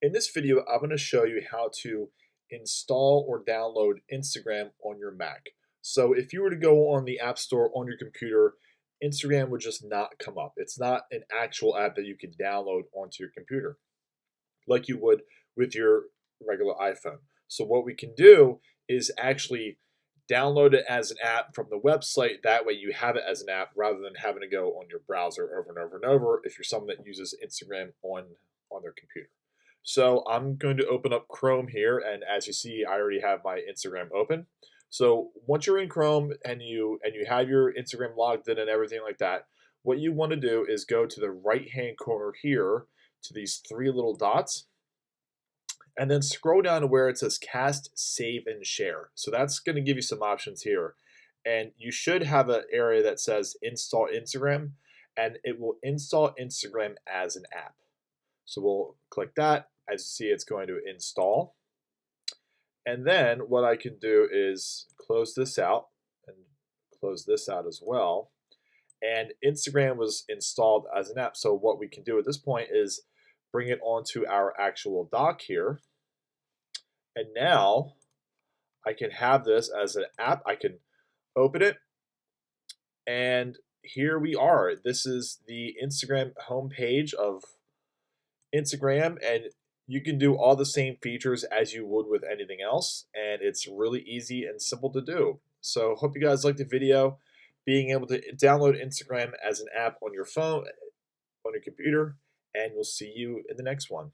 In this video, I'm going to show you how to install or download Instagram on your Mac. So if you were to go on the App Store on your computer, Instagram would just not come up. It's not an actual app that you can download onto your computer like you would with your regular iPhone. So what we can do is actually download it as an app from the website. That way you have it as an app rather than having to go on your browser over and over and over if you're someone that uses Instagram on their computer. So I'm going to open up Chrome here, and as you see, I already have my Instagram open. So once you're in Chrome and you have your Instagram logged in and everything like that, what you want to do is go to the right-hand corner here to these three little dots, and then scroll down to where it says Cast, Save, and Share. So that's going to give you some options here. And you should have an area that says Install Instagram, and it will install Instagram as an app. So we'll click that. As you see, it's going to install. And then what I can do is close this out and close this out as well. And Instagram was installed as an app. So what we can do at this point is bring it onto our actual dock here. And now I can have this as an app. I can open it. And here we are. This is the Instagram homepage of Instagram, and you can do all the same features as you would with anything else, and it's really easy and simple to do. So hope you guys liked the video. Being able to download Instagram as an app on your phone, on your computer, and we'll see you in the next one.